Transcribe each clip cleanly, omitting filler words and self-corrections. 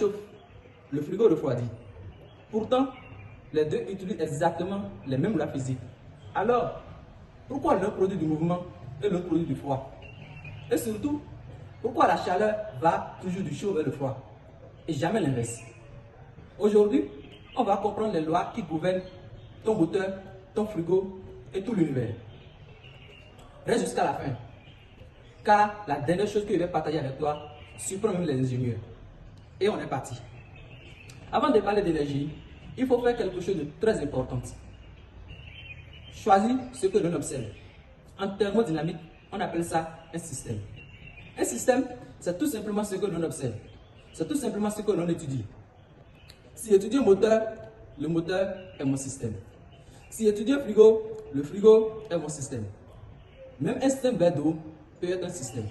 réchauffe, le frigo refroidit. Pourtant, les deux utilisent exactement les mêmes lois physiques. Alors, pourquoi l'un produit du mouvement et l'autre produit du froid? Et surtout, pourquoi la chaleur va toujours du chaud vers le froid et jamais l'inverse? Aujourd'hui, on va comprendre les lois qui gouvernent ton moteur, ton frigo et tout l'univers. Reste jusqu'à la fin, car la dernière chose que je vais partager avec toi surprend même les ingénieurs. Et on est parti. Avant de parler d'énergie, il faut faire quelque chose de très important. Choisir ce que l'on observe. En thermodynamique, on appelle ça un système. Un système, c'est tout simplement ce que l'on observe. C'est tout simplement ce que l'on étudie. Si j'étudie un moteur, le moteur est mon système. Si j'étudie un frigo, le frigo est mon système. Même un système verre d'eau peut être un système.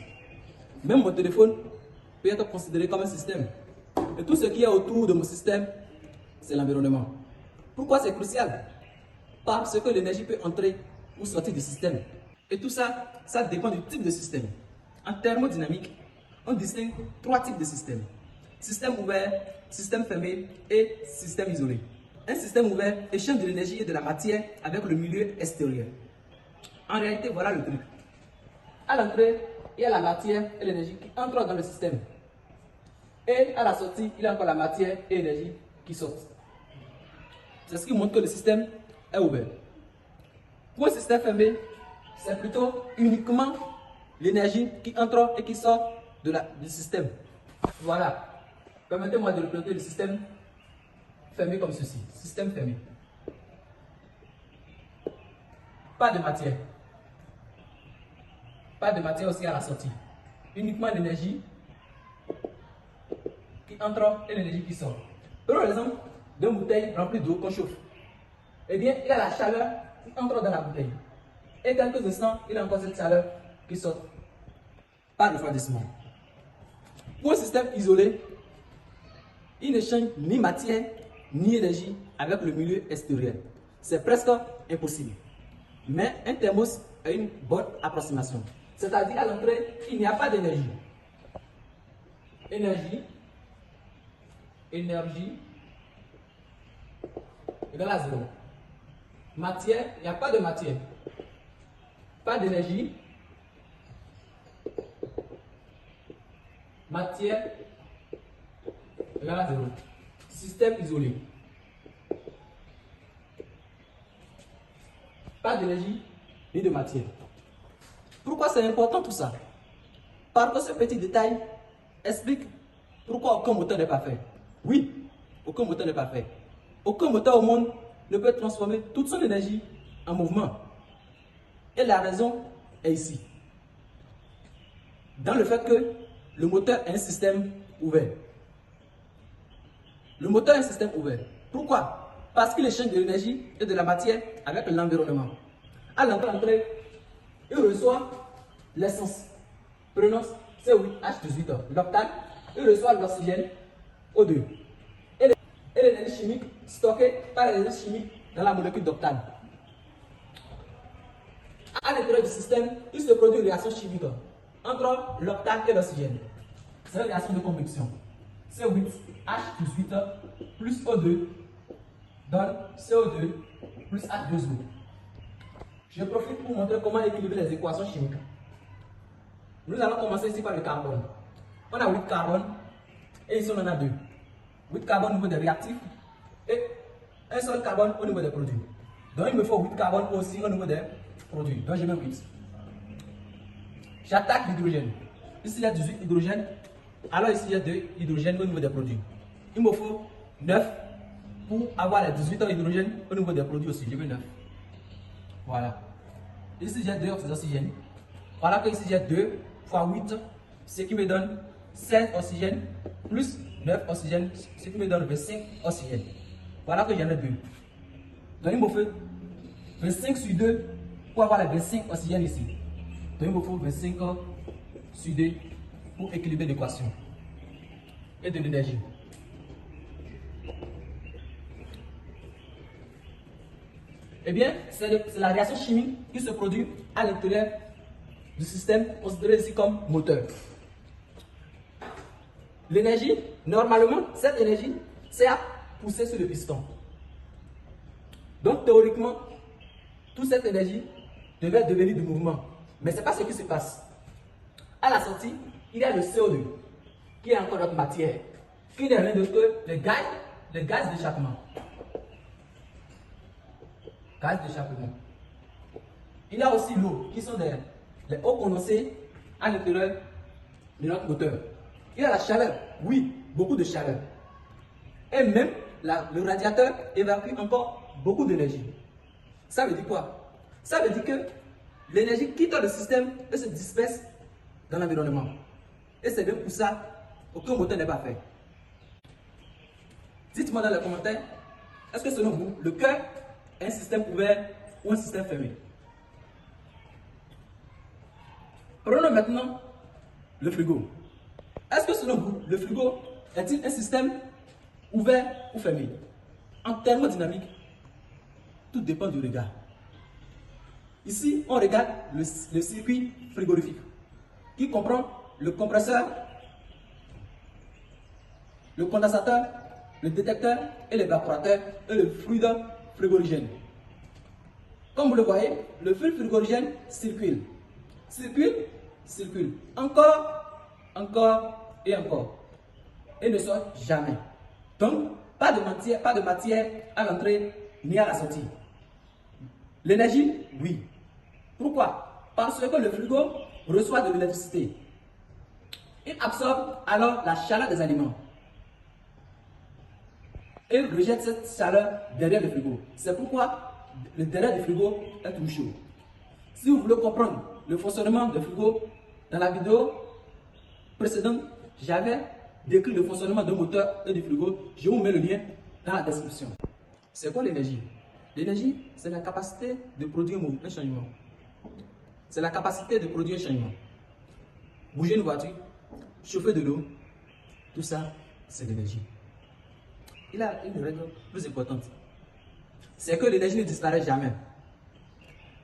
Même mon téléphone peut être considéré comme un système. Et tout ce qui est autour de mon système, c'est l'environnement. Pourquoi c'est crucial? Parce que l'énergie peut entrer ou sortir du système. Et tout ça, ça dépend du type de système. En thermodynamique, on distingue 3 types de systèmes. Système ouvert, système fermé et système isolé. Un système ouvert échange de l'énergie et de la matière avec le milieu extérieur. En réalité, voilà le truc. À l'entrée, il y a la matière et l'énergie qui entrent dans le système. Et à la sortie, il y a encore la matière et l'énergie qui sortent. C'est ce qui montre que le système est ouvert. Pour un système fermé, c'est plutôt uniquement l'énergie qui entre et qui sort du système. Voilà. Permettez-moi de représenter le système fermé comme ceci. Système fermé. Pas de matière. Pas de matière aussi à la sortie. Uniquement l'énergie qui entre et l'énergie qui sort. Prenons l'exemple d'une bouteille remplie d'eau qu'on chauffe. Eh bien, il y a la chaleur qui entre dans la bouteille. Et quelques instants, il y a encore cette chaleur qui sort. Pas de refroidissement. Pour un système isolé, il n'échange ni matière ni énergie avec le milieu extérieur. C'est presque impossible. Mais un thermos a une bonne approximation. C'est-à-dire à l'entrée, il n'y a pas d'énergie. Énergie égale à 0. Matière, il n'y a pas de matière. Pas d'énergie. Matière égale à 0. Système isolé. Pas d'énergie ni de matière. Pourquoi c'est important tout ça? Parce que ce petit détail explique pourquoi aucun moteur n'est parfait. Oui, aucun moteur n'est parfait. Aucun moteur au monde ne peut transformer toute son énergie en mouvement. Et la raison est ici. Dans le fait que le moteur est un système ouvert. Le moteur est un système ouvert. Pourquoi? Parce qu'il échange de l'énergie et de la matière avec l'environnement. À l'entrée, il reçoit l'essence. Prenons CO8H18, l'octane. Il reçoit l'oxygène, O2. Et l'énergie chimique stockée par l'énergie chimique dans la molécule d'octane. À l'intérieur du système, il se produit une réaction chimique entre l'octane et l'oxygène. C'est une réaction de convection. CO8H18 plus O2 donne CO2 plus H2O. Je profite pour montrer comment équilibrer les équations chimiques. Nous allons commencer ici par le carbone. On a 8 carbone et ici on en a 2. 8 carbone au niveau des réactifs et un seul carbone au niveau des produits. Donc il me faut 8 carbone aussi au niveau des produits. Donc je mets 8. J'attaque l'hydrogène. Ici il y a 18 hydrogènes. Alors ici il y a 2 hydrogènes au niveau des produits. Il me faut 9 pour avoir les 18 hydrogènes au niveau des produits aussi. Je mets 9. Voilà. Ici j'ai 2 oxygènes. Voilà que ici j'ai 2 fois 8, ce qui me donne 16 oxygènes plus 9 oxygènes, ce qui me donne 25 oxygènes. Voilà que j'en ai 2. Donc il me faut 25 sur 2 pour avoir les 25 oxygènes ici. Donc il me faut 25 sur 2 pour équilibrer l'équation. Et de l'énergie. Eh bien, c'est la réaction chimique qui se produit à l'intérieur du système considéré ici comme moteur. l'énergie, normalement, cette énergie, c'est à pousser sur le piston. Donc, théoriquement, toute cette énergie devait devenir du mouvement. Mais ce n'est pas ce qui se passe. À la sortie, il y a le CO2, qui est encore notre matière, qui n'est rien d'autre que les gaz d'échappement. Gaz d'échappement. Il y a aussi l'eau, qui sont les eaux condensées à l'intérieur de notre moteur. Il y a la chaleur, oui, beaucoup de chaleur. Et même le radiateur évacue encore beaucoup d'énergie. Ça veut dire quoi? Ça veut dire que l'énergie quitte le système et se disperse dans l'environnement. Et c'est bien pour ça qu'aucun moteur n'est pas fait. Dites-moi dans les commentaires, est-ce que selon vous, le cœur est un système ouvert ou un système fermé? Prenons maintenant le frigo. Est-ce que selon vous, le frigo est-il un système ouvert ou fermé? En thermodynamique, tout dépend du regard. Ici, on regarde le circuit frigorifique qui comprend le compresseur, le condensateur, le détecteur et l'évaporateur et le fluide frigorigène. Comme vous le voyez, le fluide frigorigène circule. Circule, encore et encore. Et ne sort jamais. Donc, pas de matière à l'entrée ni à la sortie. L'énergie, oui. Pourquoi? Parce que le frigo reçoit de l'électricité. Il absorbe alors la chaleur des aliments. Et rejette cette chaleur derrière le frigo. C'est pourquoi le derrière du frigo est toujours chaud. Si vous voulez comprendre le fonctionnement du frigo, dans la vidéo précédente, j'avais décrit le fonctionnement d'un moteur et du frigo. Je vous mets le lien dans la description. C'est quoi l'énergie? L'énergie, c'est la capacité de produire un changement. C'est la capacité de produire un changement. Bouger une voiture, chauffer de l'eau, tout ça, c'est l'énergie. Il y a une règle plus importante. C'est que l'énergie ne disparaît jamais.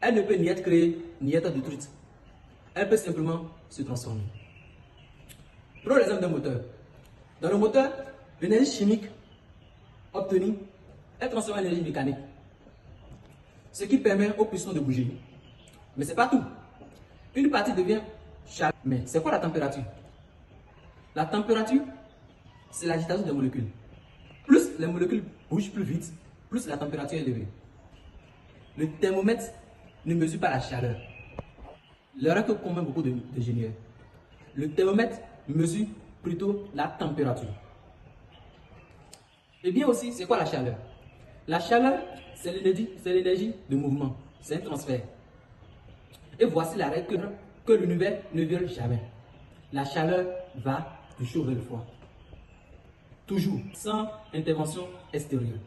Elle ne peut ni être créée, ni être détruite. Elle peut simplement se transformer. Prenons l'exemple d'un moteur. Dans le moteur, l'énergie chimique obtenue est transformée en énergie mécanique. Ce qui permet au piston de bouger. Mais ce n'est pas tout. Une partie devient chaleur. Mais c'est quoi la température? La température, c'est l'agitation des molécules. Plus les molécules bougent plus vite, plus la température est élevée. Le thermomètre ne mesure pas la chaleur. L'erreur que commettent beaucoup d'ingénieurs. Le thermomètre mesure plutôt la température. Et bien aussi, c'est quoi la chaleur? La chaleur, c'est l'énergie de mouvement. C'est un transfert. Et voici la règle que l'univers ne viole jamais. La chaleur va du chaud vers le froid. Toujours, sans intervention extérieure.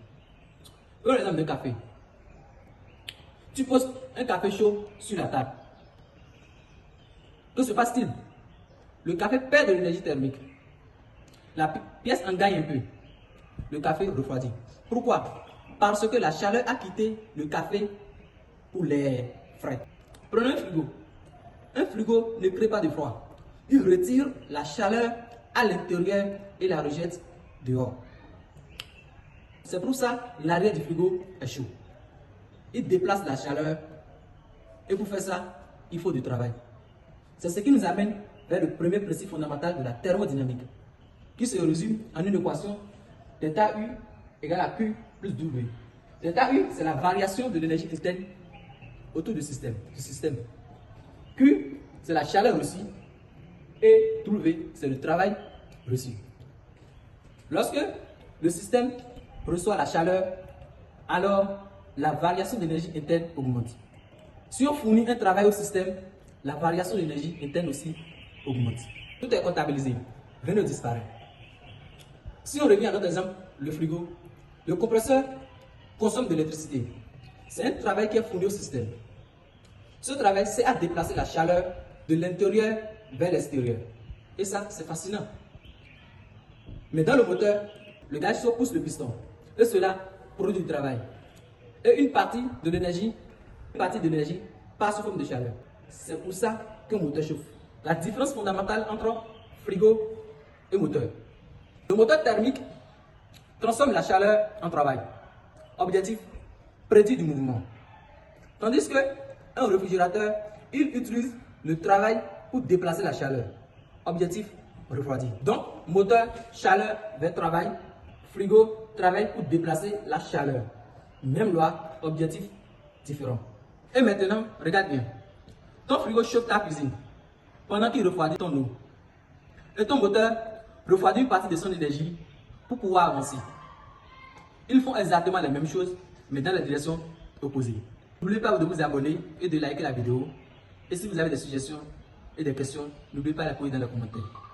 Par exemple, le café. Tu poses un café chaud sur la table. Que se passe-t-il? Le café perd de l'énergie thermique. La pièce en gagne un peu. Le café refroidit. Pourquoi? Parce que la chaleur a quitté le café pour l'air frais. Prenons un frigo. Un frigo ne crée pas de froid. Il retire la chaleur à l'intérieur et la rejette dehors. C'est pour ça que l'arrière du frigo est chaud. Il déplace la chaleur et pour faire ça, il faut du travail. C'est ce qui nous amène vers le premier principe fondamental de la thermodynamique, qui se résume en une équation delta U égale à Q plus W. Delta U, c'est la variation de l'énergie interne autour du système. Q, c'est la chaleur reçue. Et W, c'est le travail reçu. Lorsque le système reçoit la chaleur, alors la variation d'énergie interne augmente. Si on fournit un travail au système, la variation d'énergie interne aussi augmente. Tout est comptabilisé, rien ne disparaît. Si on revient à notre exemple, le frigo, le compresseur consomme de l'électricité. C'est un travail qui est fourni au système. Ce travail, c'est à déplacer la chaleur de l'intérieur vers l'extérieur. Et ça, c'est fascinant. Mais dans le moteur, le gaz chaud pousse le piston. Et cela produit du travail. Et une partie de l'énergie passe sous forme de chaleur. C'est pour ça qu'un moteur chauffe. La différence fondamentale entre frigo et moteur. Le moteur thermique transforme la chaleur en travail. Objectif, prédit du mouvement. Tandis que un réfrigérateur, il utilise le travail pour déplacer la chaleur. Objectif, refroidir. Donc, moteur, chaleur vers travail. Frigo, travail pour déplacer la chaleur. Même loi, objectif différent. Et maintenant, regarde bien. Ton frigo chauffe ta cuisine pendant qu'il refroidit ton eau. Et ton moteur refroidit une partie de son énergie pour pouvoir avancer. Ils font exactement les mêmes choses, mais dans la direction opposée. N'oubliez pas de vous abonner et de liker la vidéo. Et si vous avez des suggestions et des questions, n'oubliez pas de les poser dans les commentaires.